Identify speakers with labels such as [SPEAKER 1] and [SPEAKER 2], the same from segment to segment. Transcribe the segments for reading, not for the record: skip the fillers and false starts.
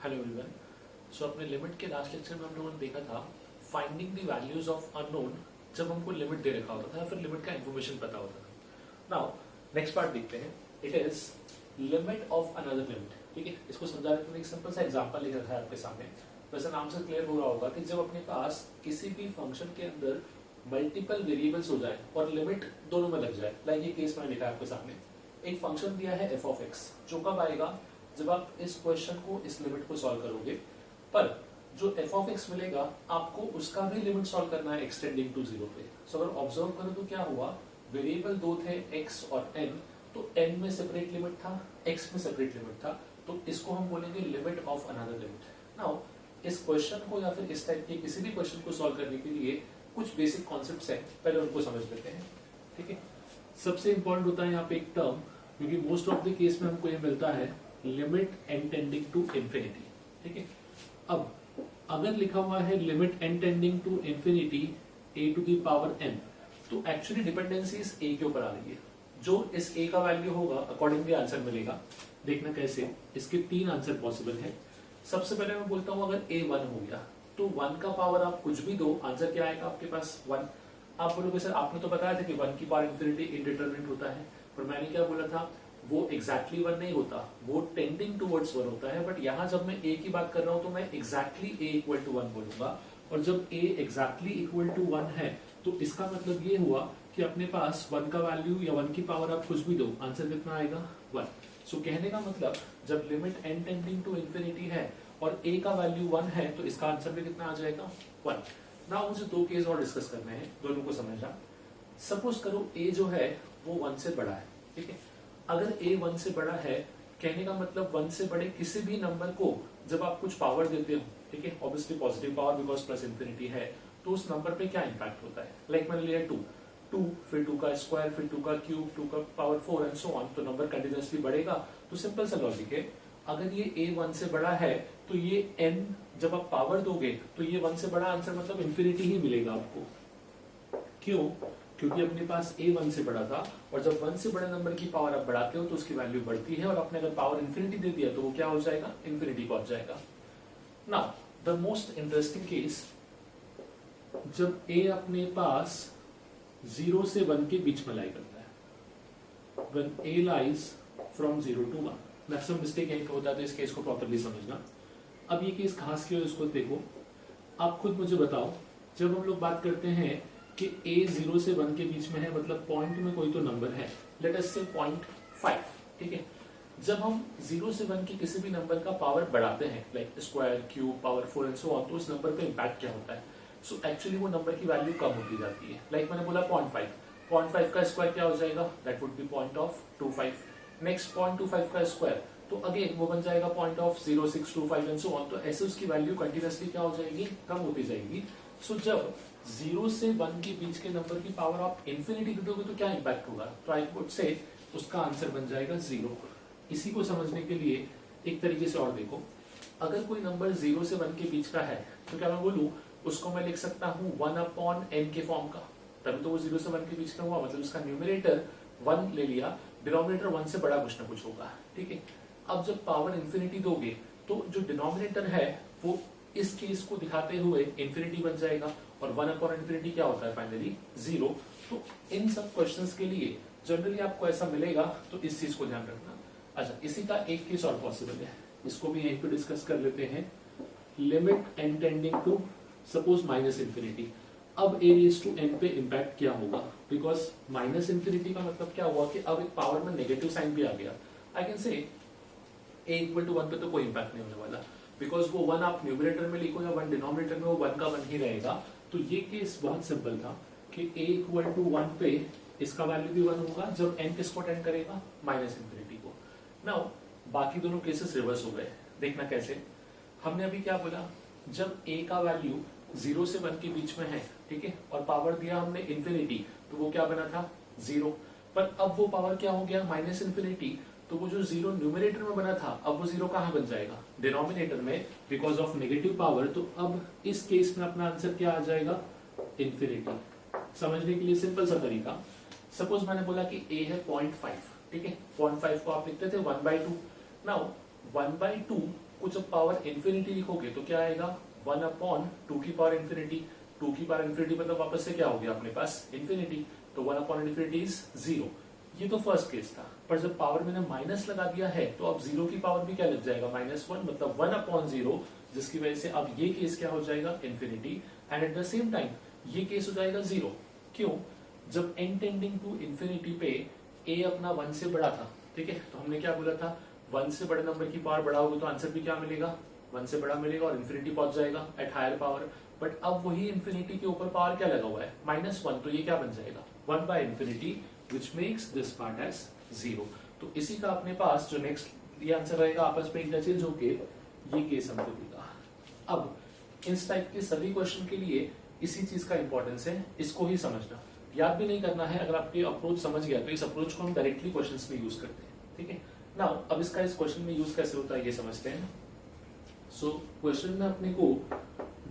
[SPEAKER 1] Hello everyone. सो अपने limit के last lecture में हम लोगों ने देखा था finding the values of unknown जब हमको लिमिट दे रखा होता था या फिर लिमिट का इन्फॉर्मेशन पता होता था। नाउ नेक्स्ट पार्ट देखते हैं। It is limit of another limit. ठीक है, इसको समझाने के लिए एक सिंपल सा एग्जांपल लिखा है आपके सामने। वैसे नाम से क्लियर हो रहा होगा कि जब अपने पास किसी भी फंक्शन के अंदर मल्टीपल वेरिएबल्स हो जाए और लिमिट दोनों में लग जाए, लाइक ये केस मैंने लिखा है आपके सामने। एक फंक्शन दिया है एफ ऑफ एक्स, जो कब आएगा जब आप इस क्वेश्चन को, इस लिमिट को सॉल्व करोगे। पर जो एफ ऑफ एक्स मिलेगा आपको उसका भी लिमिट सॉल्व करना है एक्सटेंडिंग टू जीरो पे। सो अगर ऑब्जर्व करो तो क्या हुआ, वेरिएबल दो थे एक्स और एन, तो एन में सेपरेट लिमिट था, एक्स में सेपरेट लिमिट था, तो इसको हम बोलेंगे limit of another limit. Now इस क्वेश्चन को या फिर इस टाइप के किसी भी क्वेश्चन को सॉल्व करने के लिए कुछ बेसिक कॉन्सेप्ट्स हैं, पहले उनको समझ लेते हैं। ठीक है, सबसे इंपॉर्टेंट होता है यहाँ पे एक टर्म, क्योंकि मोस्ट ऑफ द केस में हमको ये मिलता है limit n tending to infinity. ठीक है, अब अगर लिखा हुआ है limit n tending to infinity a to the power n, तो एक्चुअली डिपेंडेंसी इस ए के ऊपर आ रही है। जो इस ए का वैल्यू होगा अकॉर्डिंगली आंसर मिलेगा। देखना कैसे, इसके तीन आंसर पॉसिबल है। सबसे पहले मैं बोलता हूं अगर ए 1 हो गया तो 1 का पावर आप कुछ भी दो, आंसर क्या आएगा आपके पास 1। आप बोलोगे सर आपने तो बताया था कि 1 की पावर इंफिनिटी इंडिटरमिनेट होता है, पर मैंने क्या बोला था, वो एग्जैक्टली 1 नहीं होता, वो टेंडिंग टुवर्ड्स 1 होता है। बट यहाँ जब मैं a की बात कर रहा हूं तो मैं एग्जैक्टली a इक्वल टू 1 बोलूंगा, और जब a एग्जैक्टली इक्वल टू 1 है तो इसका मतलब ये हुआ कि अपने पास 1 का वैल्यू या 1 की पावर आप कुछ भी दो, आंसर कितना आएगा 1। सो कहने का मतलब जब limit n tending to infinity है और a का वैल्यू 1 है तो इसका आंसर भी कितना आ जाएगा 1। ना मुझे दो केस और डिस्कस करने हैं, दोनों को समझना। सपोज करो a जो है वो 1 से बड़ा है। ठीक है, अगर a 1 से बड़ा है, कहने का मतलब 1 से बड़े किसी भी नंबर को जब आप कुछ पावर देते हो, ठीक है, obviously positive power because plus infinity है, तो उस नंबर पे क्या इंपैक्ट होता है। लाइक मैंने लिया 2 फिर 2 का स्क्वायर फिर 2 का क्यूब 2 का पावर 4 एंड सो ऑन, तो नंबर कंटिन्यूअसली बढ़ेगा। तो सिंपल सा लॉजिक है, अगर ये a 1 से बड़ा है तो ये n जब आप पावर दोगे तो ये 1 से बड़ा आंसर मतलब इंफिनिटी ही मिलेगा आपको। क्यों? क्योंकि अपने पास a 1 से बड़ा था, और जब 1 से बड़े नंबर की पावर आप बढ़ाते हो तो उसकी वैल्यू बढ़ती है, और आपने अगर पावर इंफिनिटी दे दिया तो वो क्या हो जाएगा, इंफिनिटी पहुंच जाएगा। Now the most interesting case, जब a अपने पास 0 से 1 के बीच में लाई करता है, when a lies from 0 to 1, maximum mistake यहीं पे होता है, तो इस केस को प्रॉपर्ली समझना। अब ये केस खास क्यों है उसको देखो, आप खुद मुझे बताओ। जब हम लोग बात करते हैं कि a 0 से 1 के बीच में है, मतलब पॉइंट में कोई तो नंबर है, लेट अस से 0.5। ठीक है, जब हम 0 से 1 के किसी भी नंबर का पावर बढ़ाते हैं, like square cube power 4 and so on, तो उस नंबर पे इंपैक्ट क्या होता है। सो एक्चुअली वो नंबर की वैल्यू कम होती जाती है। लाइक मैंने बोला 0.5 का स्क्वायर क्या हो जाएगा, दैट वुड बी 0.25। नेक्स्ट 0.25 का स्क्वायर, तो अगेन वो बन जाएगा 0.0625 एंड सो ऑन। तो ऐसे उसकी वैल्यू कंटिन्यूअसली क्या हो जाएगी, कम होती जाएगी। सो जब 0 से 1 के बीच के नंबर की पावर आप इंफिनिटी दोगे तो क्या इंपैक्ट होगा, तो आई वुड से उसका आंसर बन जाएगा 0। इसी को समझने के लिए एक तरीके से और देखो, अगर कोई नंबर 0 से 1 के बीच का है तो क्या मैं बोलूं उसको मैं लिख सकता हूं 1/n के फॉर्म का, तभी तो वो 0 से 1 के बीच का हुआ, मतलब उसका न्यूमरेटर 1 ले लिया, डिनोमिनेटर 1 से बड़ा कुछ ना कुछ होगा। ठीक है, अब जब पावर इंफिनिटी दोगे तो जो डिनोमिनेटर है वो इस केस को दिखाते हुए इंफिनिटी बन जाएगा, और 1/infinity क्या होता है फाइनली 0। तो इन सब क्वेश्चंस के लिए जनरली आपको ऐसा मिलेगा, तो इस चीज को ध्यान रखना। अच्छा, इसी का एक केस और पॉसिबल है, इसको भी यहीं पे डिस्कस कर लेते हैं। Limit n tending to suppose -infinity. अब a रेज़ टू n पे इंपैक्ट क्या होगा, बिकॉज -इंफिनिटी का मतलब क्या हुआ कि अब एक पावर में नेगेटिव साइन भी आ गया। I can say a equal to 1 पे तो कोई इंपैक्ट नहीं होने वाला, बिकॉज वो 1 आप न्यूमरेटर में लिखो या 1 डिनोमिनेटर में, वो 1 का 1 ही रहेगा। तो ये केस बहुत सिंपल था कि a इक्वल टू 1 पे इसका वैल्यू भी 1 होगा जब n किसको टेंड करेगा, -इंफिनिटी को। नाउ बाकी दोनों केसेस रिवर्स हो गए, देखना कैसे। हमने अभी क्या बोला, जब a का वैल्यू 0 से 1 के बीच में है, ठीक है, और पावर दिया हमने इंफिनिटी, तो वो क्या बना था 0। पर अब वो पावर क्या हो गया, -इंफिनिटी, तो वो जो 0 न्यूमरेटर में बना था, अब वो 0 कहां बन जाएगा, डिनोमिनेटर में, बिकॉज ऑफ नेगेटिव पावर। तो अब इस केस में अपना आंसर क्या आ जाएगा, इंफिनिटी। समझने के लिए सिंपल सा तरीका, सपोज मैंने बोला कि a है 0.5, ठीक है, 0.5 को आप लिखते थे 1/2। नाउ 1/2 को जब पावर इन्फिनिटी लिखोगे तो क्या आएगा 1 अपॉन 2 की पावर इन्फिनिटी, 2 की पावर इन्फिनिटी मतलब वापस से क्या हो गया अपने पास इन्फिनिटी, तो 1 अपॉन इन्फिनिटी इज 0। ये तो फर्स्ट केस था, पर जब पावर मैंने माइनस लगा दिया है तो अब 0 की पावर भी क्या लग जाएगा -1, मतलब 1 अपॉन 0, जिसकी वजह से अब ये केस क्या हो जाएगा infinity, and at the same time ये केस हो जाएगा 0। क्यों? जब n टेंडिंग टू इन्फिनिटी पे a अपना 1 से बड़ा था, ठीक है, तो हमने क्या बोला था 1 से बड़े नंबर की पावर बड़ा होगा तो आंसर भी क्या मिलेगा 1 से बड़ा मिलेगा और इन्फिनिटी पहुंच जाएगा एट हायर पावर। बट अब वही इन्फिनिटी के ऊपर पावर क्या लगा हुआ है -1, तो ये क्या बन जाएगा 1 by infinity, which makes this part as 0। तो इसी का अपने पास जो नेक्स्ट ये आंसर रहेगा आपस में इंटरचेंज होके ये केस हमको देगा। अब इस टाइप के सभी क्वेश्चन के लिए इसी चीज का इंपॉर्टेंस है, इसको ही समझना, याद भी नहीं करना है। अगर आपके अप्रोच समझ गया तो इस अप्रोच को हम डायरेक्टली क्वेश्चंस में यूज करते हैं, ठीक है। नाउ अब इसका इस क्वेश्चन में यूज कैसे होता है ये समझते हैं। सो क्वेश्चन में अपने को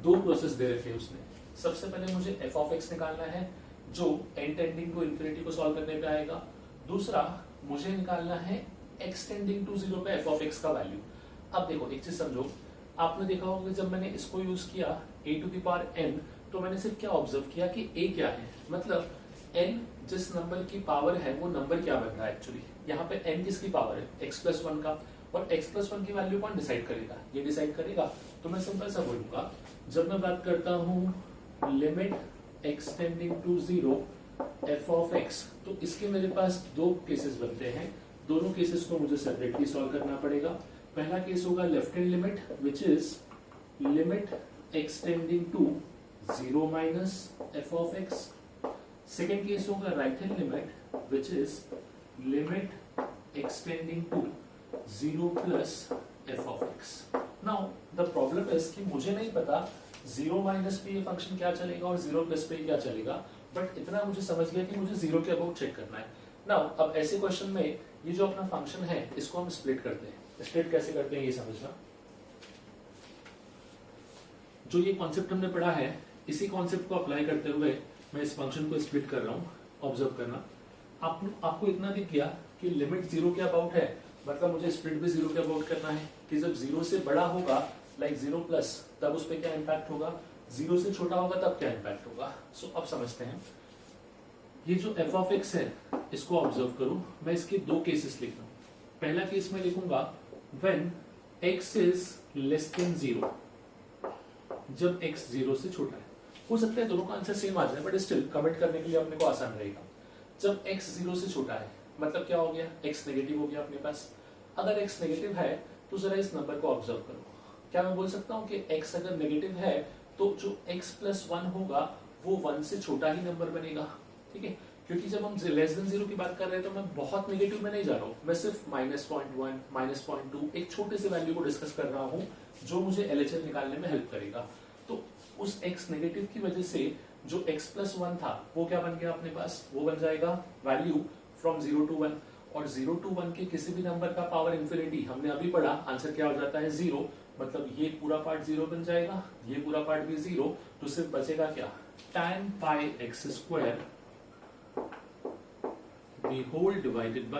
[SPEAKER 1] दो प्रोसेस दे रखे हैं उसने। सबसे पहले मुझे एफ ऑफ एक्स निकालना है जो n टेंडिंग टू इन्फिनिटी को सॉल्व करने पे आएगा। दूसरा मुझे निकालना है x टेंडिंग टू 0 पे एफ ऑफ एक्स का वैल्यू। अब देखो एक चीज समझो, आपने देखा होगा जब मैंने इसको यूज किया a to the power n, तो मैंने सिर्फ क्या ऑब्जर्व किया कि a क्या है, मतलब n जिस नंबर की पावर है वो नंबर क्या बन रहा है एक्चुअली। यहाँ पे n किसकी पावर है x प्लस 1 का, और x प्लस 1 की वैल्यू कौन डिसाइड करेगा, ये डिसाइड करेगा। तो मैं सिंपल सा बोलूंगा, जब मैं बात करता हूँ limit x tending to 0 f of x, तो इसके मेरे पास दो केसेस बनते हैं। दोनों केसेस को मुझे सेपरेटली सॉल्व करना पड़ेगा। पहला केस होगा left hand limit which is limit x tending to 0 minus f of x। Second case होगा right hand limit which is limit x tending to 0 plus f of x। Now the problem is कि मुझे नहीं पता 0 minus पे ये function क्या चलेगा और 0 प्लस पे क्या चलेगा, बट इतना मुझे समझ गया कि मुझे 0 के अबाउट चेक करना है। नाउ अब ऐसे क्वेश्चन में ये जो अपना फंक्शन है इसको हम स्प्लिट करते हैं। स्प्लिट कैसे करते हैं ये समझना। जो ये कॉन्सेप्ट हमने पढ़ा है इसी कॉन्सेप्ट को अप्लाई करते हुए मैं इस फंक्शन को स्प्लिट कर रहा हूँ। ऑब्जर्व करना, आपको इतना दिख गया कि लिमिट 0 के अबाउट है, मतलब मुझे स्प्लिट भी 0 के अबाउट करना है कि जब 0 से बड़ा होगा लाइक 0 प्लस, तब उस पर क्या इंपैक्ट होगा, 0 से छोटा होगा तब क्या इंपैक्ट होगा। सो अब समझते हैं। ये जो f ऑफ x है इसको ऑब्जर्व करूं, मैं इसके दो केसेस लिख रहा हूं। पहला केस में लिखूंगा when x is less than 0, जब x 0 से छोटा है। हो सकता है दोनों का आंसर सेम आ जाए, बट स्टिल कमेंट करने के लिए अपने को आसान रहेगा। जब x 0 से छोटा है मतलब क्या हो गया, x नेगेटिव हो गया अपने पास। अगर x नेगेटिव है तो जरा इस नंबर को ऑब्जर्व करो। क्या मैं बोल सकता हूँ कि x अगर नेगेटिव है तो जो x प्लस 1 होगा वो 1 से छोटा ही नंबर बनेगा, ठीक है। क्योंकि जब हम लेस देन 0 की बात कर रहे हैं तो मैं बहुत नेगेटिव में नहीं जा रहा हूँ, मैं सिर्फ -0.1 -0.2 एक छोटे से वैल्यू को डिस्कस कर रहा हूँ जो मुझे LHS निकालने में हेल्प करेगा। तो उस x नेगेटिव की वजह से जो x प्लस 1 था वो क्या बन गया अपने पास, वो बन जाएगा वैल्यू फ्रॉम 0 to 1, और 0 to 1 के किसी भी नंबर का पावर इंफिनिटी हमने अभी पढ़ा, आंसर क्या हो जाता है 0, मतलब ये पूरा पार्ट 0 बन जाएगा, ये पूरा पार्ट भी 0, तो सिर्फ बचेगा क्या, tan pi x square the whole divided by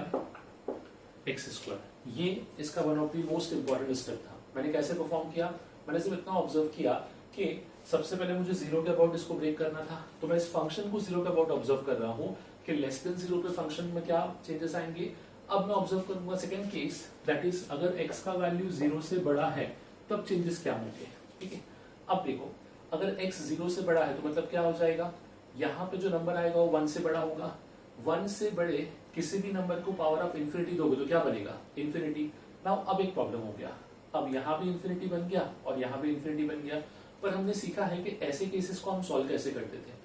[SPEAKER 1] x square. ये इसका one of the most important step था। मैंने कैसे परफॉर्म किया, मैंने सिर्फ इतना ऑब्जर्व किया कि सबसे पहले मुझे 0 के अबाउट इसको ब्रेक करना था, तो मैं इस फंक्शन को 0 के अबाउट ऑब्जर्व कर रहा हूँ कि लेस देन 0 पे फंक्शन में क्या चेंजेस आएंगे। अब मैं ऑब्जर्व करूंगा सेकंड केस, दैट इज अगर x का वैल्यू 0 से बड़ा है तब चेंजेस क्या होंगे, ठीक है। अब देखो अगर x 0 से बड़ा है तो मतलब क्या हो जाएगा, यहाँ पे जो नंबर आएगा वो 1 से बड़ा होगा। 1 से बड़े किसी भी नंबर को पावर ऑफ इंफिनिटी दोगे तो क्या बनेगा, इंफिनिटी। नाउ अब एक प्रॉब्लम हो गया, अब यहाँ भी इंफिनिटी बन गया और यहाँ भी इंफिनिटी बन गया। पर हमने सीखा है कि ऐसे केसेस को हम सॉल्व कैसे करते थे।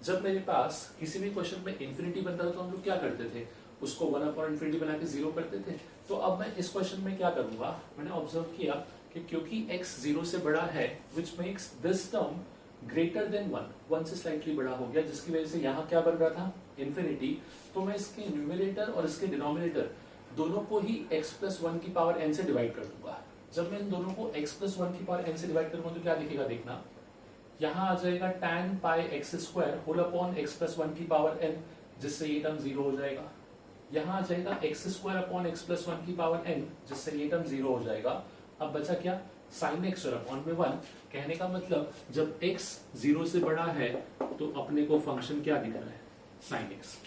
[SPEAKER 1] जब मेरे पास किसी भी क्वेश्चन में इंफिनिटी बनता था तो हम लोग क्या करते थे, उसको 1 अपॉन इंफिनिटी बना के 0 करते थे। तो अब मैं इस क्वेश्चन में क्या करूंगा, मैंने ऑब्जर्व किया कि क्योंकि x 0 से बड़ा है विच makes this term greater than 1 से स्लाइटली बड़ा हो गया, जिसकी वजह से यहाँ क्या बन रहा था, इंफिनिटी। तो मैं इसके न्यूमरेटर और इसके डिनोमिनेटर दोनों को ही x प्लस 1 की पावर n से डिवाइड कर दूंगा। जब मैं इन दोनों को x प्लस 1 की पावर n से डिवाइड करूंगा तो क्या दिखेगा, देखना यहाँ आ जाएगा tan pi x square whole upon x plus 1 की पावर n, जिससे ये टर्म 0 हो जाएगा। यहाँ आ जाएगा x square upon x plus 1 की पावर n, जिससे ये टर्म 0 हो जाएगा। अब बचा क्या, साइन एक्स और अपॉन में 1। कहने का मतलब जब x 0 से बड़ा है तो अपने को फंक्शन क्या दिख रहा है, साइन एक्स।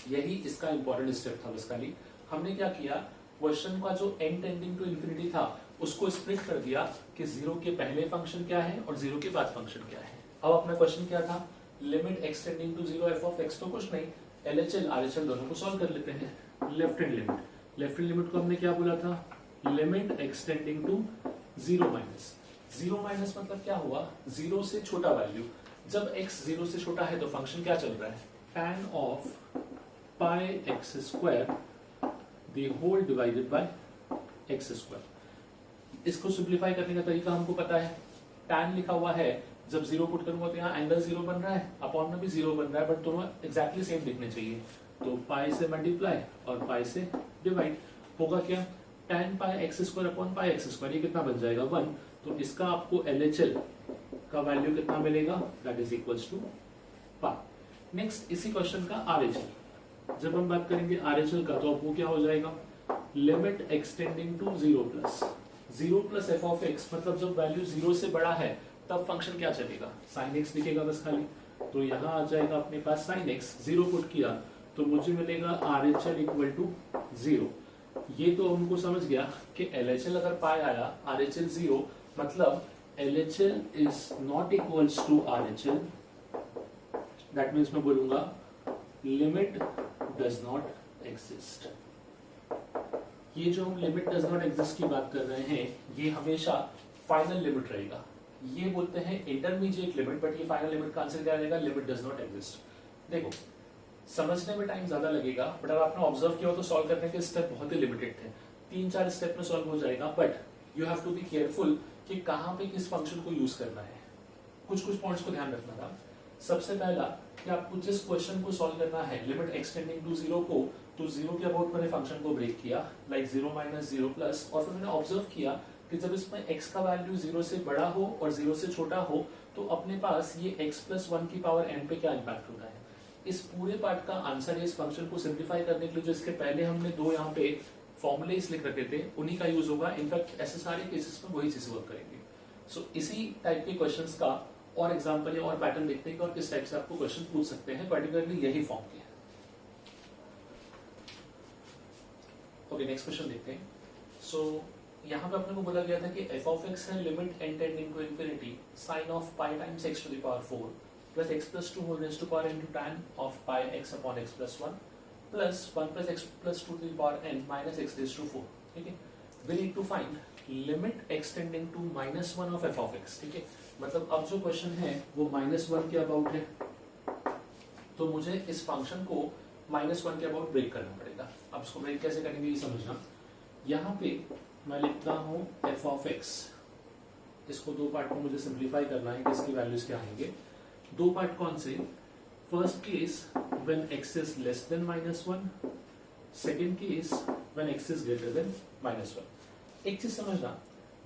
[SPEAKER 1] यही इसका इंपॉर्टेंट स्टेप था बस खाली। हमने क्या किया, क्वेश्चन का जो n टेंडिंग टू इंफिनिटी था उसको स्प्लिट कर दिया कि 0 के पहले फंक्शन क्या है और 0 के बाद फंक्शन क्या है। अब अपना क्वेश्चन क्या था, limit x tending to 0 f of x, तो कुछ नहीं, LHL RHL दोनों को सॉल्व कर लेते हैं। Left hand limit, left hand limit को हमने क्या बोला था, limit x tending to 0 minus, 0 minus मतलब क्या हुआ, 0 से छोटा वैल्यू। जब x 0 से छोटा है तो फंक्शन क्या चल रहा है, tan of pi x square the whole divided by x square. इसको सिंप्लीफाई करने का तरीका हमको पता है, tan लिखा हुआ है, जब 0 पुट करूंगा तो यहाँ एंगल 0 बन रहा है, अपॉन में भी 0 बन रहा है, बट दोनों एग्जैक्टली सेम दिखने चाहिए। तो पाई से मल्टीप्लाई और पाई से डिवाइड, होगा क्या, tan pi x square upon pi x square, ये कितना बन जाएगा 1। तो इसका आपको LHL का वैल्यू कितना मिलेगा, that is equals to pi. Next इसी क्वेश्चन का RHL, जब हम बात करेंगे RHL का तो वो क्या हो जाएगा, limit extending to 0 plus f of x, मतलब जब वैल्यू 0 से बड़ा है तब फंक्शन क्या चलेगा, साइन एक्स दिखेगा बस खाली। तो यहाँ आ जाएगा अपने पास साइन एक्स, 0 पुट किया तो मुझे मिलेगा RHL इक्वल टू 0। ये तो हमको समझ गया कि LHL अगर पाई आया, RHL 0, मतलब LHL is not equals to RHL, that means मैं बोलूंगा लिमिट डज नॉट एग्जिस्ट। ये जो हम लिमिट डज नॉट एग्जिस्ट की बात कर रहे हैं, ये हमेशा फाइनल लिमिट रहेगा। ये बोलते हैं इंटरमीडिएट लिमिट, बट ये फाइनल लिमिट का आंसर क्या रहेगा, लिमिट डज नॉट एग्जिस्ट। देखो समझने में टाइम ज्यादा लगेगा, बट अगर आपने ऑब्जर्व किया हो तो सॉल्व करने के स्टेप बहुत ही लिमिटेड थे, 3-4 स्टेप में सॉल्व हो जाएगा, but you have to be careful कि कहां पे किस फंक्शन को यूज करना है। कुछ पॉइंट्स को ध्यान रखना था। सबसे पहला कि आपको जिस क्वेश्चन को सॉल्व करना है, लिमिट एक्सटेंडिंग टू 0 को, तो 0 के अबाउट मैंने फंक्शन को ब्रेक किया, लाइक 0 माइनस 0 प्लस, और फिर मैंने ऑब्जर्व किया कि जब इसमें x का वैल्यू 0 से बड़ा हो और 0 से छोटा हो तो अपने पास ये x प्लस 1 की पावर n पे क्या इंपैक्ट होता है। इस पूरे पार्ट का आंसर है, इस फंक्शन को सिंप्लीफाई करने के लिए जो इसके पहले हमने दो यहाँ पे फॉर्मूले लिख रखे थे उन्हीं का यूज होगा। इनफैक्ट ऐसे सारे केसेस में वही चीज वर्क करेंगे। सो इसी टाइप के क्वेश्चंस का और एग्जांपल या और पैटर्न देखते हैं और किस टाइप से आपको क्वेश्चन पूछ सकते हैं, पर्टिकुलरली यही फॉर्म के। ओके, नेक्स्ट क्वेश्चन देखते हैं। सो यहाँ पे अपने को बोला गया था कि f ऑफ x है limit n tending to infinity sine of pi times x to the power 4 plus x plus 2 whole raise to power n to tan of pi x upon x plus 1 plus 1 plus x plus 2 to the power n minus x raise to 4। ठीक है, we need to find limit extending to -1 of f of x। ठीक है, मतलब अब जो question है वो -1 के अबाउट है, तो मुझे इस फंक्शन को -1 के अबाउट ब्रेक करना पड़ेगा। अब इसको ब्रेक कैसे करेंगे ये समझना। यहाँ पे मैं लिखता हूँ f ऑफ x, इसको दो पार्ट में मुझे सिंप्लीफाई करना है कि इसकी वैल्यूज क्या आएंगे। दो पार्ट कौन से, first case when x is less than -1, second case when x is greater than -1। एक चीज समझना,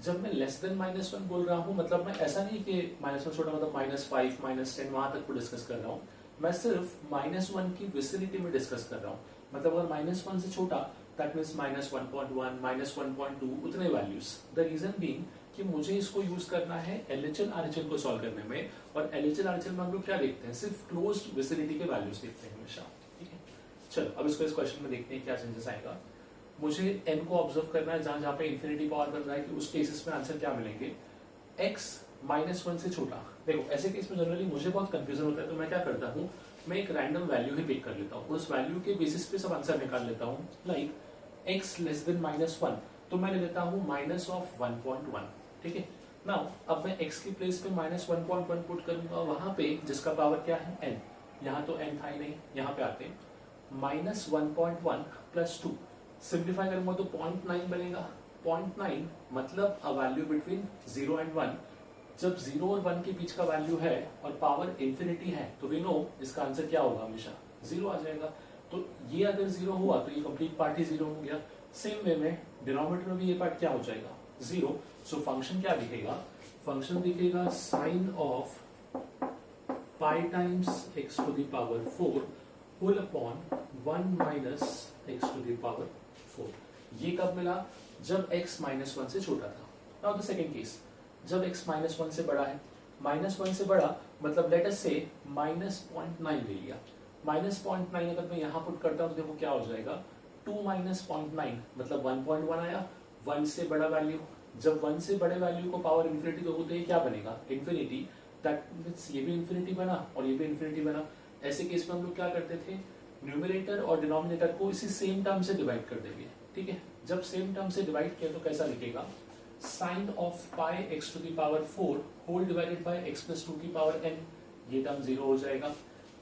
[SPEAKER 1] जब मैं लेस देन -1 बोल रहा हूँ, मतलब मैं ऐसा नहीं कि -1 छोटा मतलब -5 -10 वहां तक को डिस्कस कर रहा हूँ, मैं सिर्फ -1 की विसिनिटी में डिस्कस कर रहा हूँ। मतलब अगर -1 से छोटा दैट मीन्स -1.1 -1.2 उतने वैल्यूज। द रीजन बीइंग कि मुझे इसको यूज करना है LHL RHL को सॉल्व करने में, और LHL RHL में हम लोग क्या देखते हैं, सिर्फ क्लोज्ड विसिनिटी के वैल्यूज देखते हैं हमेशा। ठीक है, चलो अब इसको इस क्वेश्चन में देखते हैं क्या चेंजेस आएगा। मुझे n को ऑब्जर्व करना है जहां जहां पे इंफिनिटी पावर बन रहा है कि उस केसेस में आंसर क्या मिलेंगे। x -1 से छोटा, देखो ऐसे केस में जनरली मुझे बहुत कंफ्यूजन होता है, तो मैं क्या करता हूँ, मैं एक रैंडम वैल्यू ही पिक कर लेता हूँ, उस वैल्यू के बेसिस पे सब आंसर निकाल लेता हूँ। लाइक x लेस देन -1, तो मैं ले लेता हूँ माइनस ऑफ 1.1। ठीक है, नाउ अब मैं x की प्लेस पे -1.1 पुट करूंगा, वहां पे जिसका पावर क्या है n, यहाँ तो n था ही नहीं, यहाँ पे आते हैं -1.1 प्लस 2, सिंप्लीफाई करूंगा तो 0.9 बनेगा। 0.9 मतलब अ वैल्यू बिटवीन 0 एंड 1। जब 0 और 1 के बीच का वैल्यू है और पावर इंफिनिटी है तो वी नो इसका आंसर क्या होगा, हमेशा 0 आ जाएगा। तो ये अगर 0 हुआ तो ये कंप्लीट पार्ट ही 0 हो गया। सेम वे में डिनोमिनेटर में भी ये पार्ट क्या हो जाएगा, 0। सो फंक्शन क्या दिखेगा, फंक्शन दिखेगा sine of pi times x to the power 4 whole upon 1 minus x to the power 4। ये कब मिला, जब x -1 से छोटा था। नाउ द सेकंड केस, जब x -1 से बड़ा है, -1 से बड़ा मतलब लेट अस से -0.9 ले लिया। -0.9 अगर मैं यहाँ पुट करता हूँ तो देखो क्या हो जाएगा, 2 - 0.9 मतलब 1.1 आया। 1 से बड़ा वैल्यू, जब 1 से बड़े वैल्यू को पावर इन्फिनिटी दोगे तो ये क्या बनेगा, इन्फिनिटी। दैट मींस ये भी इन्फिनिटी बना और ये भी इन्फिनिटी बना। ऐसे केस में हम लोग क्या करते थे, न्यूमरेटर और डिनोमिनेटर को इसी सेम टर्म से डिवाइड कर देंगे। ठीक है, जब सेम टर्म से डिवाइड किया तो कैसा लिखेगा, sine of pi x to the power 4 whole divided by x plus 2 की पावर n, ये टर्म 0 हो जाएगा।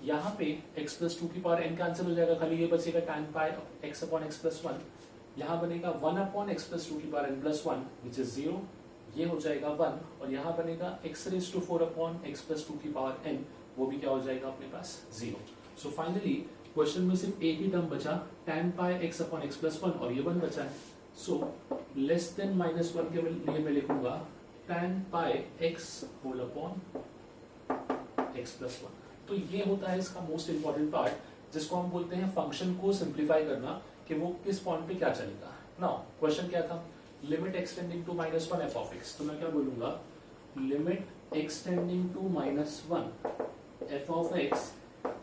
[SPEAKER 1] यहाँ पे x प्लस 2 की पावर n कैंसिल हो जाएगा, खाली ये बचेगा tan pi x upon x plus 1। यहाँ बनेगा 1 अपॉन x प्लस 2 की power n plus 1 which is 0, ये हो जाएगा 1। और यहाँ बनेगा x raise to 4 upon x plus 2 की पावर n, वो भी क्या हो जाएगा अपने पास 0। सो फाइनली क्वेश्चन में सिर्फ एक ही टर्म बचा, tan pi x upon x plus 1 और ये 1 बचा है। सो लेस देन -1 के लिए मैं लिखूंगा tan pi x whole upon x plus 1। तो ये होता है इसका मोस्ट इंपॉर्टेंट पार्ट, जिसको हम बोलते हैं फंक्शन को सिंप्लीफाई करना, कि वो किस पॉइंट पे क्या चलेगा। नाउ क्वेश्चन क्या था, limit extending to -1 f of x, तो मैं क्या बोलूंगा, limit extending to -1 f of x।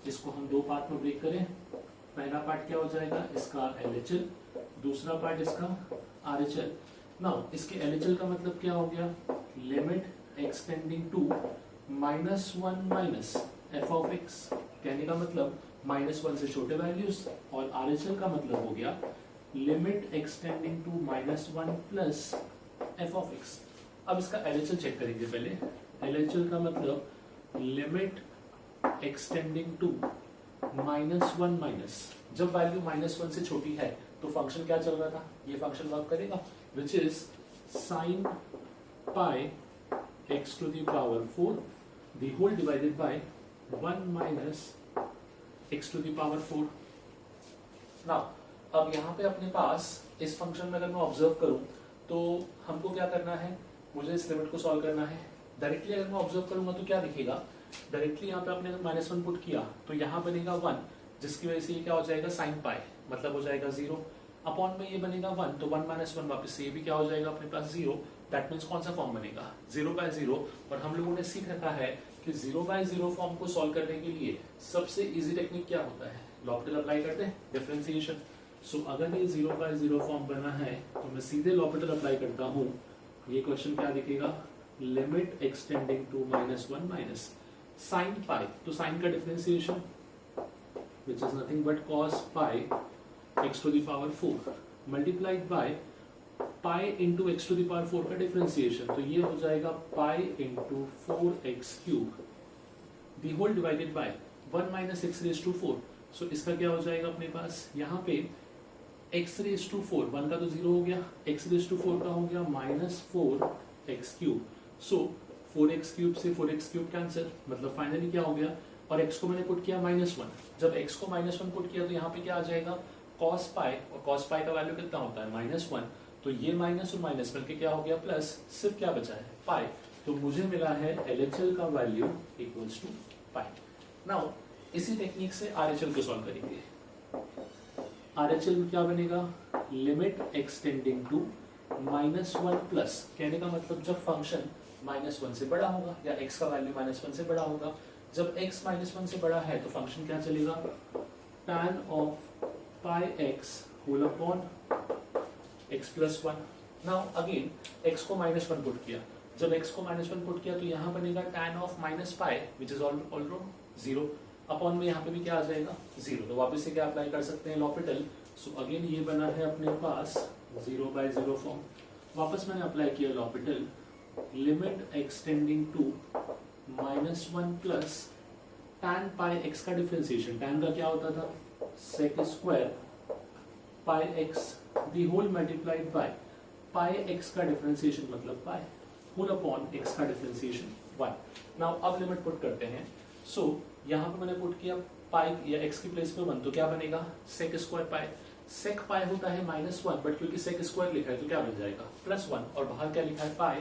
[SPEAKER 1] इसको हम दो पार्ट में ब्रेक करें। पहला पार्ट क्या हो जाएगा, इसका LHL, दूसरा पार्ट इसका RHL। नाउ इसके LHL का मतलब क्या हो गया, limit extending to -1 f of x, कहने का मतलब -1 से छोटे वैल्यूज, और RHL का मतलब हो गया limit extending to -1 plus f of x। अब इसका LHL चेक करेंगे पहले। LHL का मतलब लिमिट एक्सटेंडिंग टू -1 जब वैल्यू -1 से छोटी है तो फंक्शन क्या चल रहा था, ये फंक्शन वर्क करेगा, which is sine pi x to the power 4 the whole divided by 1 - x to the power 4। Now अब यहाँ पे अपने पास इस फंक्शन में अगर मैं ऑब्जर्व करूं तो हमको क्या करना है, मुझे इस लिमिट को सॉल्व करना है। डायरेक्टली अगर मैं ऑब्जर्व करूंगा तो क्या दिखेगा, डायरेक्टली यहाँ पे आपने अगर -1 पुट किया तो यहाँ बनेगा 1, जिसकी वजह से ये क्या हो जाएगा साइन पाई, मतलब हो जाएगा 0 अपॉन में ये बनेगा 1, तो 1 - 1 वापस से ये भी क्या हो जाएगा अपने पास 0। दैट मीन्स कौन सा फॉर्म बनेगा, 0/0। और हम लोगों ने सीख रखा है कि 0/0 फॉर्म को सॉल्व करने के लिए सबसे इजी टेक्निक क्या होता है, लॉपिटल अप्लाई करते हैं, डिफरेंशिएशन। सो अगर ये 0/0 फॉर्म बना है तो मैं सीधे लॉपिटल अप्लाई करता हूँ। ये क्वेश्चन क्या दिखेगा, limit extending to -1 sine pi, तो साइन का differentiation which is nothing but cos pi x to the power 4 multiplied by pi into x to the power 4 का डिफरेंशिएशन, तो ये हो जाएगा pi into 4x cube the whole divided by 1 minus x raised to 4। सो इसका क्या हो जाएगा अपने पास, यहाँ पे x raised to 4, 1 का तो 0 हो गया, x raised to 4 का हो गया -4x cube। सो 4x क्यूब से 4x क्यूब कैंसिल, मतलब फाइनली क्या हो गया, और x को मैंने पुट किया -1। जब x को -1 पुट किया तो यहाँ पे क्या आ जाएगा cos पाई, और cos पाई का वैल्यू कितना होता है -1, तो ये माइनस और माइनस मिलके क्या हो गया प्लस, सिर्फ क्या बचा है पाई। तो मुझे मिला है LHL का value equals to pi. Now इसी टेक्निक से RHL को सॉल्व करेंगे। RHL में क्या बनेगा, लिमिट एक्सटेंडिंग टू -1 प्लस, कहने का मतलब जब फंक्शन -1 से बड़ा होगा या x का वैल्यू -1 से बड़ा होगा। जब x -1 से बड़ा है तो फंक्शन क्या चलेगा, tan of pi x whole upon x plus 1। Now again x को -1 पुट किया, जब x को -1 पुट किया तो यहाँ बनेगा tan of minus pi which is already 0 upon में यहाँ पे भी क्या आ जाएगा 0। तो वापस से क्या अप्लाई कर सकते हैं लॉपिटल। सो अगेन ये बना है अपने पास 0/0 फॉर्म। वापस मैंने अप्लाई किया L'Hopital, limit extending to -1 plus tan pi x का डिफरेंशिएशन, tan का क्या होता था sec square pi x the whole multiplied by pi x का डिफरेंशिएशन मतलब पाई होल अपॉन x का डिफरेंशिएशन 1। नाउ अब लिमिट पुट करते हैं। सो यहाँ पे मैंने पुट किया पाई या x की प्लेस पे 1, तो क्या बनेगा sec स्क्वायर पाई। sec पाई होता है -1, बट क्योंकि sec स्क्वायर लिखा है तो क्या बन जाएगा +1, और बाहर क्या लिखा है पाई,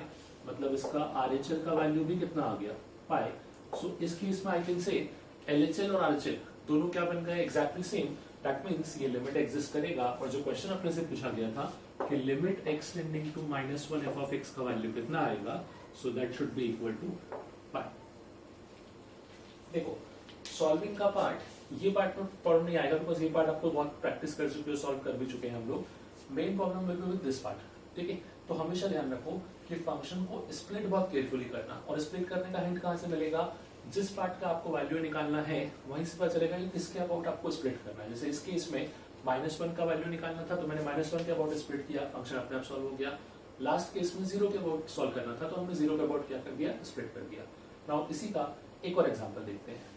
[SPEAKER 1] मतलब इसका RHL का वैल्यू भी कितना आ गया पाई। सो इस केस में आई कैन से LHL और RHL दोनों क्या बन गए एग्जैक्टली सेम। दैट मीन्स ये लिमिट एग्जिस्ट करेगा, और जो क्वेश्चन अपने से पूछा गया था कि limit x tending to -1 f of x का वैल्यू कितना आएगा, so that should be equal to pi. देखो सॉल्विंग का पार्ट, ये पार्ट में प्रॉब्लम नहीं आएगा बिकॉज ये पार्ट आपको बहुत प्रैक्टिस कर चुके हो, सॉल्व कर भी चुके हैं हम लोग। Main problem will be with this part, ठीक है। तो हमेशा ध्यान रखो कि फंक्शन को स्प्लिट बहुत केयरफुली करना, और स्प्लिट करने का हिंट कहाँ से मिलेगा, जिस पार्ट का आपको वैल्यू निकालना है वहीं से पता चलेगा कि किसके अबाउट आपको स्प्लिट करना है। जैसे इस केस में -1 का वैल्यू निकालना था तो मैंने -1 के अबाउट स्प्लिट किया, फंक्शन अपने आप सॉल्व हो गया। लास्ट केस में 0 के अबाउट सॉल्व करना था तो हमने 0 के अबाउट क्या कर दिया, स्प्लिट कर दिया। नाउ इसी का एक और एग्जांपल देखते हैं।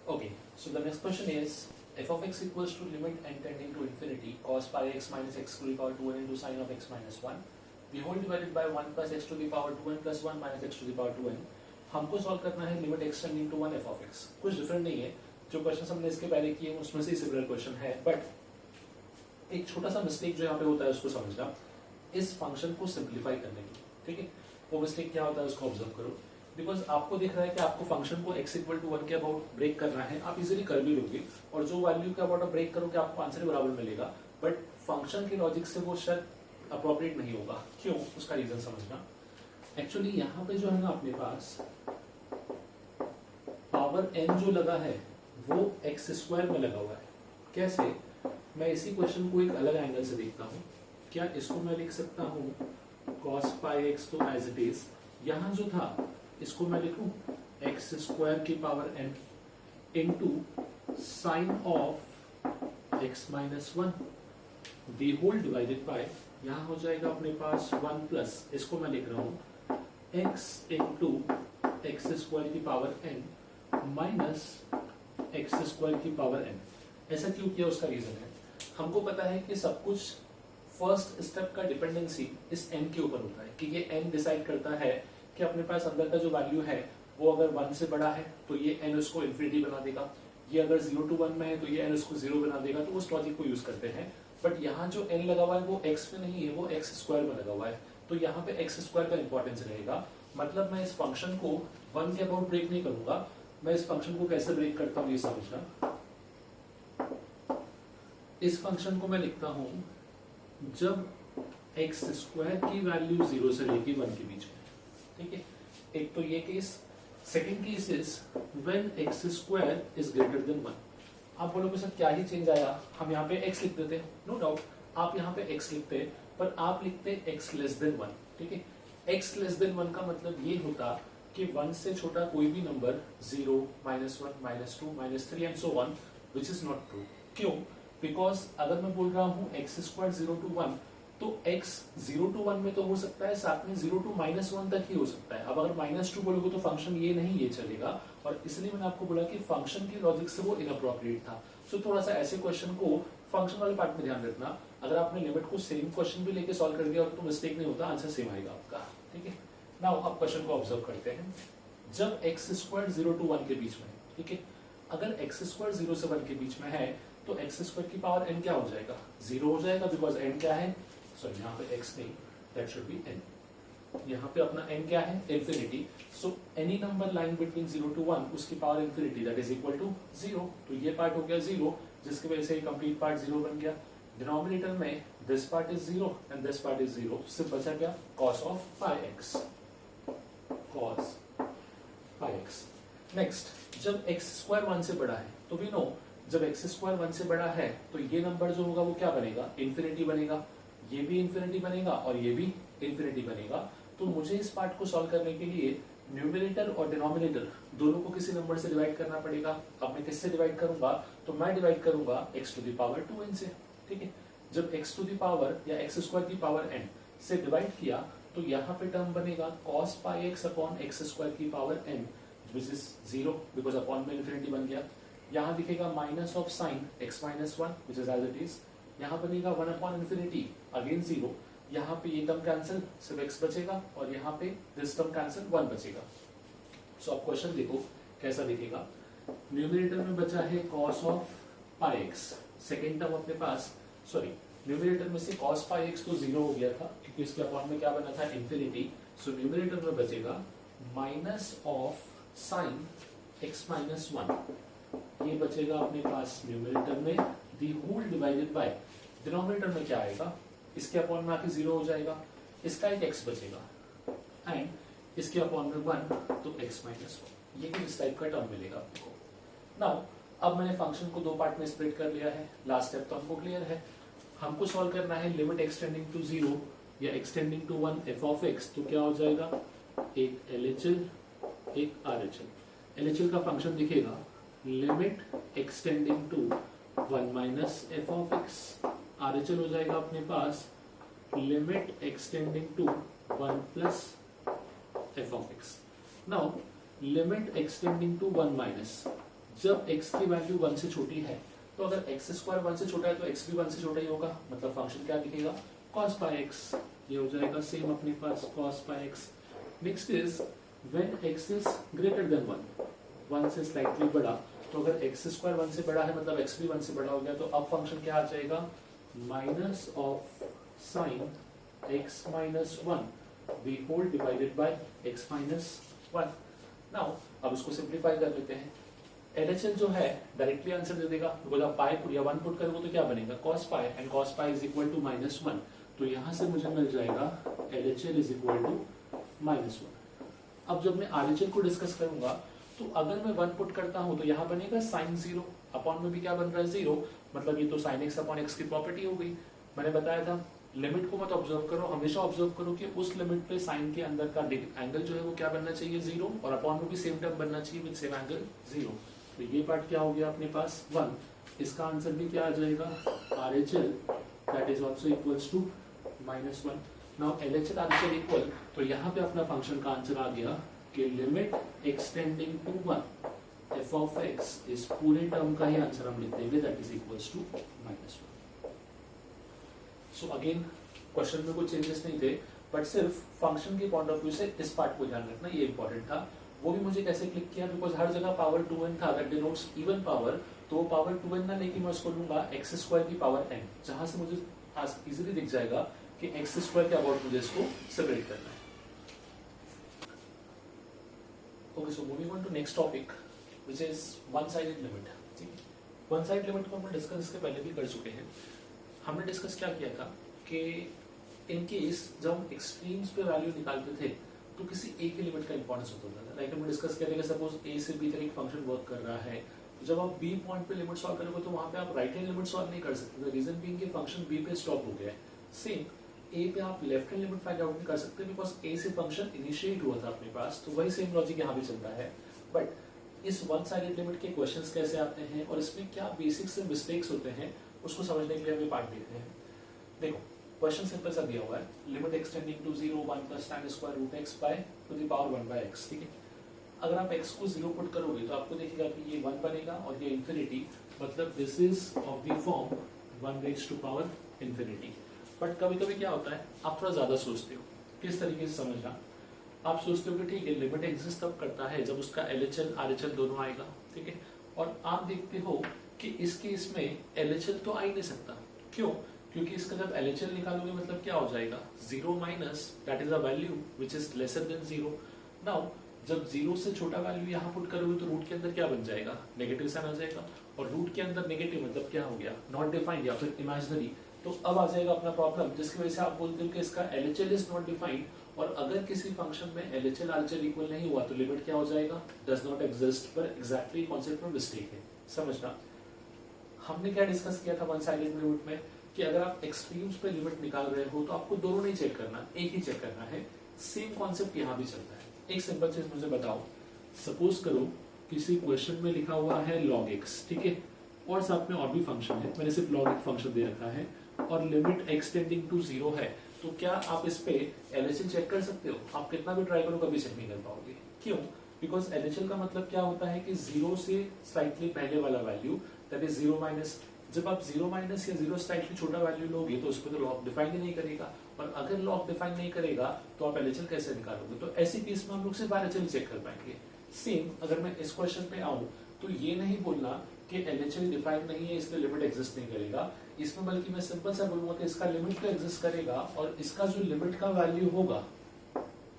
[SPEAKER 1] Okay, so the next question is f of x equals to limit n tending to infinity cos pi x minus x to the power 2n into sin of x minus 1 the whole divided by 1 plus x to the power 2n plus 1 minus x to the power 2n। हमको solve करना है limit x tending to 1 f of x। कुछ different नहीं है, जो question हमने इसके पहले किए उसमें से सिमिलर क्वेश्चन है, बट एक छोटा सा मिस्टेक जो यहाँ पे होता है उसको समझना, इस फंक्शन को सिंप्लीफाई करने की, ठीक है। वो मिस्टेक क्या होता है उसको ऑब्जर्व करो। बिकॉज आपको दिख रहा है कि आपको फंक्शन को x इक्वल टू 1 के अबाउट ब्रेक करना है, आप इजीली कर भी लोगे, और जो वैल्यू के अबाउट आप ब्रेक करोगे आपको आंसर बराबर मिलेगा, बट फंक्शन के लॉजिक से वो शायद अप्रोप्रिएट नहीं होगा। क्यों, उसका रीजन समझना। एक्चुअली यहाँ पे जो है ना अपने पास पावर n जो लगा है वो x स्क्वायर में लगा हुआ है। कैसे, मैं इसी क्वेश्चन को एक अलग एंगल से देखता हूँ। क्या इसको मैं लिख सकता हूँ cos पाई x तो एज इट इज, यहाँ जो था इसको मैं लिखूं x स्क्वायर की power n into sine of x minus 1 the whole divided by, यहाँ हो जाएगा अपने पास 1 प्लस, इसको मैं लिख रहा हूं x इंटू एक्स स्क्वायर की power n minus x square की पावर n। ऐसा क्यों किया, उसका रीजन है, हमको पता है कि सब कुछ फर्स्ट स्टेप का डिपेंडेंसी इस n के ऊपर होता है, कि ये n डिसाइड करता है कि अपने पास अंदर का जो वैल्यू है वो अगर 1 से बड़ा है तो ये n उसको इन्फिनिटी बना देगा, ये अगर 0 to 1 में है तो ये n उसको 0 बना देगा। तो उस लॉजिक को यूज करते हैं, बट यहाँ जो n लगा हुआ है वो x में नहीं है, वो x स्क्वायर में लगा हुआ है, तो यहाँ पे x स्क्वायर का इंपॉर्टेंस रहेगा। मतलब मैं इस फंक्शन को 1 के अबाउट ब्रेक नहीं करूंगा, मैं इस फंक्शन को कैसे ब्रेक करता हूँ ये समझना। इस फंक्शन को मैं लिखता हूँ जब x स्क्वायर की वैल्यू 0 से लेके 1 के बीच में, ठीक है। एक तो ये case, second case is when x square is greater than 1। आप बोलोगे सर क्या ही चेंज आया, हम यहाँ पे x लिख देते, नो डाउट आप यहाँ पे x लिखते, पर आप लिखते x लेस देन 1, ठीक है। x लेस देन 1 का मतलब ये होता कि 1 से छोटा कोई भी number 0, -1, -2, -3 and so on, which is not true. क्यों, बिकॉज अगर मैं बोल रहा हूँ x स्क्वायर 0 to 1 तो x 0 to 1 में तो हो सकता है, साथ में 0 to -1 तक ही हो सकता है। अब अगर -2 बोलोगे तो फंक्शन ये नहीं ये चलेगा, और इसलिए मैंने आपको बोला कि फंक्शन की लॉजिक से वो इनअप्रोप्रिएट था। सो थोड़ा सा ऐसे क्वेश्चन को फंक्शन वाले पार्ट में ध्यान रखना। अगर आपने लिमिट को सेम क्वेश्चन भी लेके सॉल्व कर दिया तो मिस्टेक नहीं होता, आंसर सेम आएगा आपका, ठीक है। नाउ अब क्वेश्चन को ऑब्जर्व करते हैं। जब x स्क्वायर 0 to 1 के बीच में, ठीक है, अगर x स्क्वायर 0 से 1 के बीच में है तो x स्क्वायर की पावर n क्या हो जाएगा, 0 हो जाएगा, बिकॉज n क्या है, सॉरी यहाँ पे x नहीं, दैट शुड बी n। यहाँ पे अपना n क्या है, infinity. So any number line between 0 to 1 उसकी power infinity that is equal to 0। तो ये पार्ट हो गया 0, जिसकी वजह से कंप्लीट पार्ट 0 बन गया। डिनोमिनेटर में this part is 0 and this part is 0, सिर्फ बचा क्या, cos of pi x, cos pi x। Next, जब x स्क्वायर 1 से बड़ा है तो वी नो जब x स्क्वायर 1 से बड़ा है तो ये नंबर जो होगा वो क्या बनेगा, इंफिनिटी बनेगा, ये भी इंफिनिटी बनेगा और ये भी इंफिनिटी बनेगा। तो मुझे इस पार्ट को सॉल्व करने के लिए न्यूमरेटर और डिनोमिनेटर दोनों को किसी नंबर से डिवाइड करना पड़ेगा। अब मैं किससे डिवाइड करूंगा, तो मैं डिवाइड करूंगा x to the power 2n से, ठीक है। जब x टू द पावर या x स्क्वायर की पावर n से डिवाइड किया तो यहाँ पे टर्म बनेगा cos pi x upon x square की power n which is 0, because upon में इंफिनिटी बन गया। यहाँ दिखेगा minus of sine x minus 1 which is as it is, यहाँ बनेगा 1 अपॉन इंफिनिटी अगेन 0, यहाँ पे ये टर्म कैंसिल, सिर्फ x बचेगा, और यहाँ पे दिस टर्म कैंसिल 1 बचेगा। सो अब क्वेश्चन देखो कैसा दिखेगा। न्यूमरेटर में बचा है cos of pi x, second term अपने पास, सॉरी न्यूमरेटर में से cos पाई x तो 0 हो गया था क्योंकि इसके अपॉन में क्या बना था, इंफिनिटी। सो न्यूमरेटर में बचेगा minus of sine x minus 1, ये बचेगा अपने पास न्यूमरेटर में। The whole divided by, denominator में क्या आएगा, इसके अपॉन में आके 0 हो जाएगा, इसका एक x बचेगा एंड इसके अपॉन में 1 तो x माइनस 1, ये इस टाइप का टर्म मिलेगा आपको। नाउ अब मैंने फंक्शन को दो पार्ट में स्प्लिट कर लिया है, लास्ट स्टेप तो हमको क्लियर है। हमको सॉल्व करना है लिमिट एक्सटेंडिंग टू 0 या extending to 1 f of x, तो क्या हो जाएगा, एक LHL एक RHL। LHL का फंक्शन दिखेगा limit extending to 1 minus f of x, RHL हो जाएगा अपने पास limit extending to 1 plus f of x। Now limit extending to 1 minus, जब x की वैल्यू 1 से छोटी है तो अगर x स्क्वायर 1 से छोटा है तो x भी 1 से छोटा ही होगा, मतलब फंक्शन क्या दिखेगा, cos pi x, ये हो जाएगा सेम अपने पास cos pi x। Next is when x is greater than 1 से स्लाइटली बड़ा, तो अगर x स्क्वायर 1 से बड़ा है मतलब x भी 1 से बड़ा हो गया, तो अब फंक्शन क्या आ जाएगा, minus of sine x minus 1 the whole divided by x minus 1। Now अब इसको सिंप्लीफाई कर लेते हैं। LHL जो है डायरेक्टली आंसर दे देगा, बोला पाई पुट या 1 पुट करोगे तो क्या बनेगा, cos pi, and cos pi is equal to minus 1, तो यहां से मुझे मिल जाएगा LHL is equal to minus 1। अब जब मैं RHL को डिस्कस करूंगा तो अगर मैं 1 पुट करता हूं तो यहाँ बनेगा साइन 0, अपॉन में भी क्या बन रहा है 0, मतलब ये तो साइन x अपॉन x की प्रॉपर्टी हो गई। मैंने बताया था लिमिट को मत ऑब्जर्व करो, हमेशा ऑब्जर्व करो कि उस लिमिट पे साइन के अंदर का एंगल जो है वो क्या बनना चाहिए 0, और अपॉन में भी सेम टर्म बनना चाहिए विद सेम एंगल 0। तो ये पार्ट क्या हो गया अपने पास 1, इसका आंसर भी क्या आ जाएगा, RHL that is also equals to minus 1। Now LHL RHL equal, तो यहाँ पे अपना फंक्शन का आंसर आ गया कि limit extending to 1 f of x, इस पूरे टर्म का ही आंसर हम लिख देंगे that is equals to minus 1। So again question में कोई चेंजेस नहीं थे, बट सिर्फ फंक्शन के पॉइंट ऑफ व्यू से इस पार्ट को ध्यान रखना, ये इंपॉर्टेंट था। वो भी मुझे कैसे क्लिक किया, बिकॉज हर जगह पावर 2n था, दैट डिनोट्स इवन पावर, तो वो पावर 2n ना लेके मैं उसको लूंगा x स्क्वायर की पावर n, जहां से मुझे इजीली दिख जाएगा कि x स्क्वायर के अबाउट मुझे इसको सेपरेट करना है। Okay, so moving on to next topic which is one sided limit. ठीक है, वन साइड लिमिट को हमने डिस्कस इसके पहले भी कर चुके हैं। हमने डिस्कस क्या किया था कि इन केस जब हम एक्सट्रीम्स पे वैल्यू निकालते थे तो किसी ए की लिमिट का इंपॉर्टेंस होता था। लाइक हमने डिस्कस किया था कि सपोज ए से बी तक एक फंक्शन वर्क कर रहा है, तो जब आप बी पॉइंट पे लिमिट सॉल्व करोगे तो वहां पे आप राइट हैंड लिमिट सॉल्व नहीं कर सकते, रीजन बीइंग कि फंक्शन बी पे स्टॉप हो गया है। सेम ए पे आप left hand limit find out नहीं कर सकते बिकॉज ए से फंक्शन इनिशिएट हुआ था अपने पास, तो वही सेम लॉजिक यहाँ भी चल रहा है। बट इस वन साइडेड लिमिट के क्वेश्चंस कैसे आते हैं और इसमें क्या बेसिक से मिस्टेक्स होते हैं, उसको समझने के लिए हम ये पार्ट देखते हैं। देखो क्वेश्चन सिंपल सा दिया हुआ है, limit extending to 0 1 plus tan square root x by to the power 1 by x। ठीक है, अगर आप x को 0 पुट करोगे तो आपको देखिएगा कि ये 1 बनेगा और ये इंफिनिटी, मतलब this is of the form 1 raise to power infinity. But कभी कभी क्या होता है, आप थोड़ा ज्यादा सोचते हो। किस तरीके से समझना, आप सोचते हो कि ठीक है लिमिट एग्जिस्ट तब करता है जब उसका LHL RHL दोनों आएगा। ठीक है, और आप देखते हो कि इस केस में LHL तो आ ही नहीं सकता। क्यों? क्योंकि इसका जब LHL निकालोगे मतलब क्या हो जाएगा, 0 minus that is a value which is lesser than 0। Now जब 0 से छोटा वैल्यू यहाँ पुट करोगे तो रूट के अंदर क्या बन जाएगा, नेगेटिव साइन आ जाएगा, और रूट के अंदर नेगेटिव मतलब क्या हो गया, नॉट डिफाइंड या फिर इमेजिनरी। तो अब आ जाएगा अपना प्रॉब्लम जिसकी वजह से आप बोलते हो कि इसका LHL इज नॉट डिफाइंड, और अगर किसी फंक्शन में LHL RHL इक्वल नहीं हुआ तो लिमिट क्या हो जाएगा, डज नॉट एग्जिस्ट। पर एग्जैक्टली कॉन्सेप्ट में मिस्टेक है, समझना। हमने क्या डिस्कस किया था वन साइडेड लिमिट में कि अगर आप एक्सट्रीम्स पे लिमिट निकाल रहे हो तो आपको दोनों नहीं चेक करना, एक ही चेक करना है। सेम कॉन्सेप्ट यहाँ भी चलता है। एक सिंपल चीज मुझे बताओ, सपोज करो किसी क्वेश्चन में लिखा हुआ है log x, ठीक है, और साथ में और भी फंक्शन है, मैंने सिर्फ log x फंक्शन दे रखा है और लिमिट एक्सटेंडिंग टू 0 है, तो क्या आप इस पे LHL चेक कर सकते हो? आप कितना भी ट्राई करो कभी चेक नहीं कर पाओगे। क्यों? बिकॉज LHL का मतलब क्या होता है कि 0 से स्लाइटली पहले वाला वैल्यू दैट इज 0 माइनस। जब आप 0 माइनस या 0 स्लाइटली छोटा वैल्यू लोगे तो उस पर तो लॉग डिफाइन ही नहीं करेगा, और अगर लॉग डिफाइन नहीं करेगा तो आप LHL कैसे निकालोगे? तो ऐसी केस में हम लोग सिर्फ RHL चेक कर पाएंगे। सेम अगर मैं इस क्वेश्चन पे आऊं तो ये नहीं बोलना कि LHL डिफाइन नहीं है इसलिए लिमिट एग्जिस्ट नहीं करेगा, इसमें बल्कि मैं सिंपल सा बोलूंगा कि इसका लिमिट तो एग्जिस्ट करेगा, और इसका जो लिमिट का वैल्यू होगा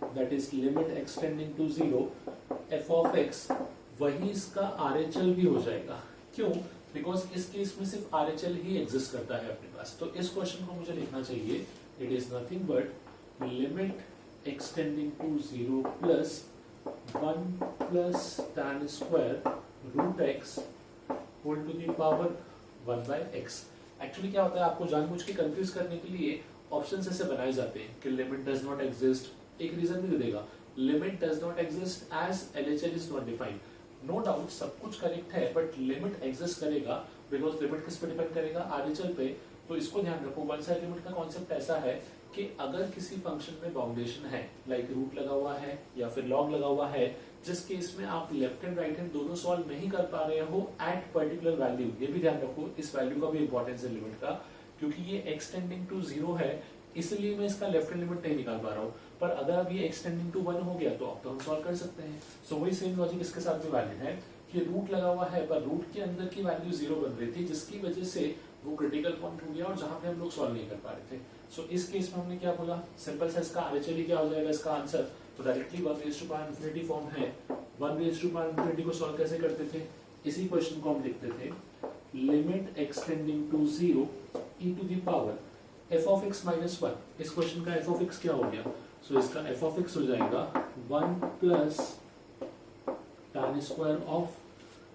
[SPEAKER 1] that is limit extending to 0 f of x, वही इसका RHL भी हो जाएगा। क्यों? बिकॉज इस केस में सिर्फ RHL ही एग्जिस्ट करता है अपने पास। तो इस क्वेश्चन को मुझे लिखना चाहिए, it is nothing but limit extending to 0 plus 1 plus tan square root x whole to the power 1 by x. Actually क्या होता है, आपको जानबूझ के कंफ्यूज करने के लिए ऑप्शंस ऐसे बनाए जाते हैं कि लिमिट डज नॉट एग्जिस्ट, एक रीजन भी दे देगा, limit does not exist as LHL is not defined. No doubt सब कुछ करेक्ट है, बट लिमिट एग्जिस्ट करेगा बिकॉज लिमिट किस पे डिपेंड करेगा, RHL पे। तो इसको ध्यान रखो, वन साइड लिमिट का कॉन्सेप्ट ऐसा है कि अगर किसी फंक्शन में बाउंडेशन है, लाइक रूट लगा हुआ है या फिर लॉग लगा हुआ है, जिस केस में आप लेफ्ट एंड राइट हैंड दोनों सॉल्व नहीं कर पा रहे हो एट पर्टिकुलर वैल्यू, ये भी ध्यान रखो, इस वैल्यू का भी इंपॉर्टेंस है लिमिट का, क्योंकि ये एक्सटेंडिंग टू 0 है, इसलिए मैं इसका लेफ्ट हैंड लिमिट नहीं निकाल पा रहा हूँ। पर अगर अब ये एक्सटेंडिंग टू 1 हो गया तो अब तो हम सॉल्व कर सकते हैं। सो वही सेम लॉजिक इसके साथ भी वैलिड है कि रूट लगा हुआ है पर रूट के अंदर की वैल्यू 0 बन रही थी, जिसकी वजह से वो क्रिटिकल पॉइंट हो गया और जहां पे हम लोग सॉल्व नहीं कर पा रहे थे। सो इस केस में हमने क्या बोला, सिंपल सा इसका RHL ही क्या हो जाएगा इसका आंसर, तो directly 1 raise to power infinity form है। 1 रेज़ टू पावर इंफिनिटी को सॉल्व कैसे करते थे, इसी क्वेश्चन को हम लिखते थे limit extending to 0 e to the power f of x minus 1। इस क्वेश्चन का f of x क्या हो गया, सो इसका f of x हो जाएगा 1 plus tan square of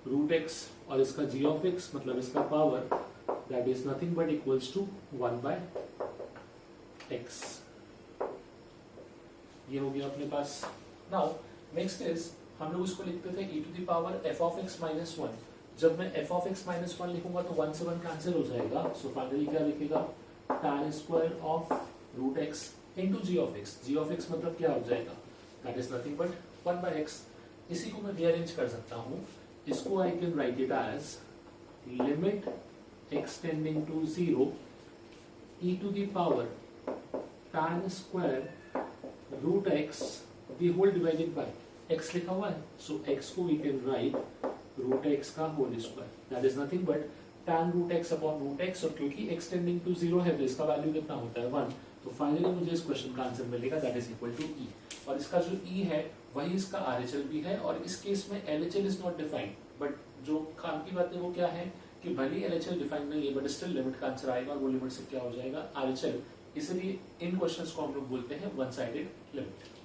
[SPEAKER 1] root x और इसका g of x मतलब इसका power that is nothing but equals to 1 by x। ये हो गया अपने पास। नाउ नेक्स्ट इज हम लोग इसको लिखते थे e to the power f of x minus 1। जब मैं f of x minus 1 लिखूंगा तो 1 से 1 कैंसिल हो जाएगा, सो फाइनली क्या लिखेगा tan square of root x into g of x। g of x मतलब क्या हो जाएगा, that is nothing but 1 by x। इसी को मैं रीअरेंज कर सकता हूँ, इसको I can write it as limit extending to 0 e to the power tan square root x the whole divided by x लिखा हुआ है, सो x को we can write root x का whole square, that is nothing but tan root x upon root x, और क्योंकि extending to 0 है तो इसका वैल्यू कितना होता है 1। तो फाइनली मुझे इस क्वेश्चन का आंसर मिलेगा that is equal to E, और इसका जो E है वही इसका RHL भी है, और इस केस में LHL is not defined, but जो काम की बात है वो क्या है कि भले LHL डिफाइंड नहीं है बट स्टिल लिमिट का आंसर आएगा, और वो लिमिट से क्या हो जाएगा RHL। इसलिए इन क्वेश्चंस को हम लोग बोलते हैं वन साइडेड लिमिट।